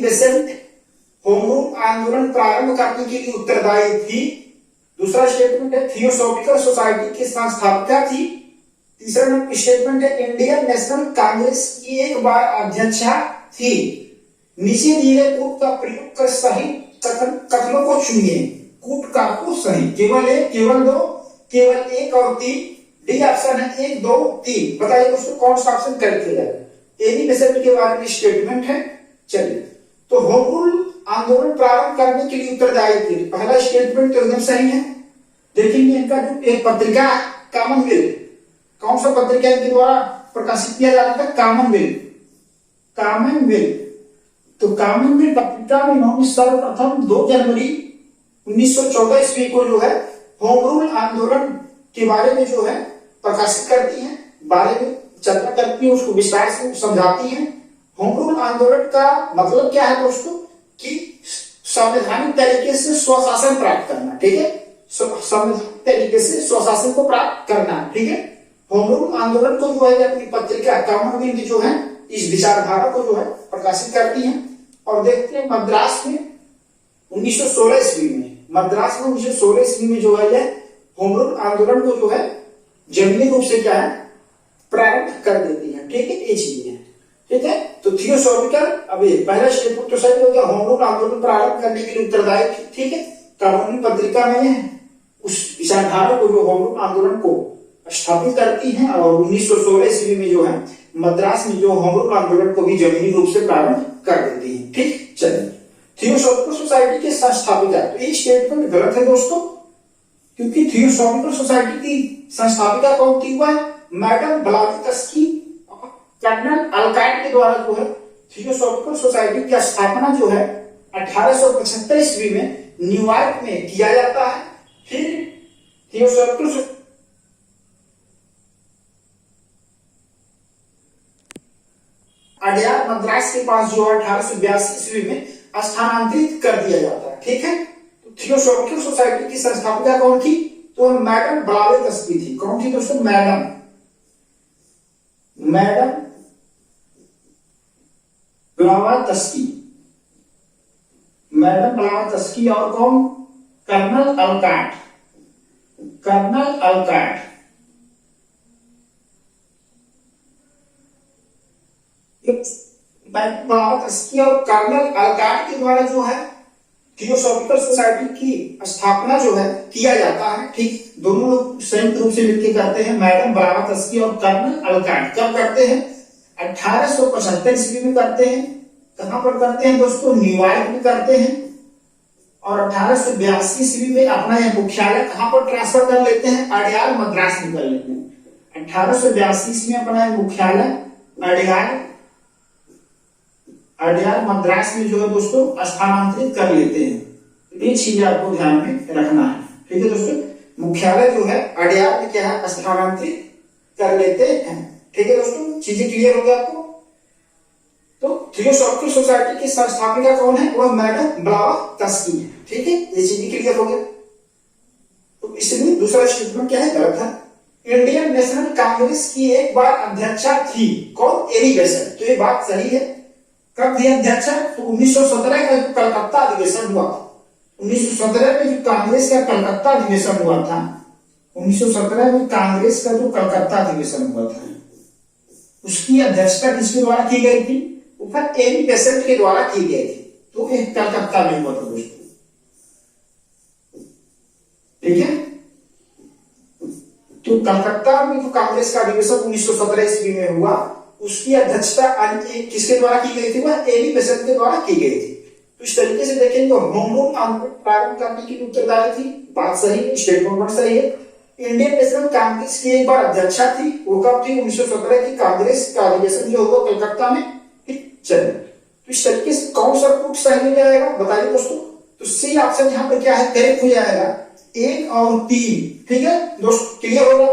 Besant home rule आंदोलन प्रारंभ करने के लिए उत्तरदायी थी। दूसरा स्टेटमेंट है थियोसॉफिकल सोसाइटी की संस्थापिका थी। तीसरा स्टेटमेंट है इंडियन नेशनल कांग्रेस की एक बार अध्यक्षा थी। नीचे दिए गए कूट का प्रयोग कर सही कथनों को चुनिए। कूट का को सही केवल एक, केवल दो, केवल एक और तीन। डी ऑप्शन है 1 2 3। बताइए दोस्तों कौन सा ऑप्शन करेक्ट है। एनी बेसेंट के बारे में स्टेटमेंट है। चलिए तो होम रूल आंदोलन प्रारंभ करने के लिए उत्तरदायी थे। पहला स्टेटमेंट तो एकदम सही है। देखेंगे इनका जो एक पत्रिका कॉमनवेल्थ, कौन सा पत्रिका इनके द्वारा प्रकाशित किया जाता था, कॉमनवेल्थ। तो कॉमनवेल्थ पत्रिका में इन्होंने सर्वप्रथम 2 जनवरी 1914 ईस्वी को जो है होम रूल आंदोलन के बारे में जो है प्रकाशित करती है, बारे में चर्चा करती है, उसको विस्तार से समझाती है। होम रूल आंदोलन का मतलब क्या है दोस्तों कि संवैधानिक तरीके से स्वशासन प्राप्त करना। ठीक है, संवैधानिक तरीके से स्वशासन को प्राप्त करना। ठीक है, होम रूल आंदोलन को जो है अपनी पत्रिका कॉमनवेल्थ जो है इस विचारधारा को जो है प्रकाशित करती है। और देखते हैं मद्रास में 1916 ईस्वी में, मद्रास में 1916 ईस्वी में जो है होम रूल आंदोलन को जो है जमीनी रूप से क्या है प्रारंभ कर देती है। ठीक है, ये चीज है। ठीक है, तो थियोसॉफिकल, अभी पहला स्टेटमेंट तो सही हो गया, होम रूल आंदोलन प्रारंभ करने के लिए उत्तरदायी। ठीक है, कानूनी पत्रिका में उस विचारधारा को जो होम रूल आंदोलन को स्थापित करती है। और 1916 ईस्वी में जो है मद्रास में जो होम रूल आंदोलन को भी जमीनी रूप से प्रारंभ कर देती है। ठीक, चलिए थियोसॉफिकल सोसाइटी के संस्थापिका, तो ये स्टेटमेंट गलत है दोस्तों, क्योंकि थियोसॉफिकल सोसाइटी की संस्थापिका कौन थी, हुआ है मैडम ब्लावात्स्की और कर्नल अल्काइट के द्वारा जो है थियोसॉफिकल सोसाइटी की स्थापना जो है 1875 ईस्वी में न्यूयॉर्क में किया जाता है। फिर थियोसॉफिकल अडयार मद्रास के पास जो 1882 ईस्वी में स्थानांतरित कर दिया जाता है। ठीक है, तो थियोसॉफिकल सोसाइटी की संस्थापिका कौन थी, तो मैडम ब्लावात्स्की थी। कौन थी दोस्तों, मैडम ब्लावात्स्की, मैडम ब्लावात्स्की। और कौन, कर्नल अल्काइट, ब्लावात्स्की और कर्नल अल्काइट के द्वारा जो है थियोसॉफिकल सोसाइटी की स्थापना जो है किया जाता है। ठीक, दोनों लोग संयुक्त रूप से मिलकर करते हैं, मैडम ब्लावात्स्की और कर्नल अल्काइट। कब करते हैं, 1875 ईस्वी में करते हैं। कहां पर करते हैं दोस्तों, न्यूयॉर्क में करते हैं। और 1882 ईस्वी में अपना यह मुख्यालय कहां पर ट्रांसफर कर लेते हैं, अडयार मद्रास में कर लेते हैं। 1882 ईस्वी में अपना यह मुख्यालय अडयार मद्रास में जो है दोस्तों स्थानांतरित कर लेते हैं। ये चीज आपको ध्यान में रखना है। ठीक है दोस्तों, मुख्यालय जो है अडयार में क्या है स्थानांतरित कर लेते हैं। ठीक है दोस्तों, चीजें क्लियर हो गई आपको। तो थियोसॉफिकल सोसाइटी की संस्थापिका कौन है, वह मैडम ब्लावात्स्की है। ठीक है, ये चीजें क्लियर हो गया। तो इसलिए दूसरा स्टेटमेंट क्या है, गलत है। इंडियन नेशनल कांग्रेस की एक बार अध्यक्षा थी, कौन, एनी बेसेंट। तो ये बात सही है। कब थी अध्यक्षा, तो 1917 का जो कलकत्ता अधिवेशन हुआ था, 1917 में जो कांग्रेस का कलकत्ता अधिवेशन हुआ था, 1917 में कांग्रेस का जो कलकत्ता अधिवेशन हुआ था, उसकी अध्यक्षता किसके द्वारा की गई थी, ऊपर एनी बेसेंट के द्वारा की गई थी। तो एक कलकत्ता में हुआ था दोस्तों। ठीक है, तो कलकत्ता में जो कांग्रेस का अधिवेशन 1917 ईस्वी में हुआ, उसकी अध्यक्षता किसके द्वारा की गई थी, वह एनी बेसेंट के द्वारा की गई थी। तो इस तरीके से देखेंगे तो होम रूल आंदोलन प्रारंभ करने की उत्तरदायी थी, बात सही, स्टेटमेंट सही है। इंडियन नेशनल कांग्रेस की एक बार अध्यक्षा थी, वो कब थी, 1917 की कांग्रेस का अधिवेशन जो हुआ कलकत्ता में। चलिए, तो इस तरीके से कौन सा कूट सही हो जाएगा, बताइए दोस्तों। तो सी ऑप्शन यहाँ पे क्या है, करेक्ट हो जाएगा, 1 और 3। ठीक है दोस्तों, क्लियर होगा।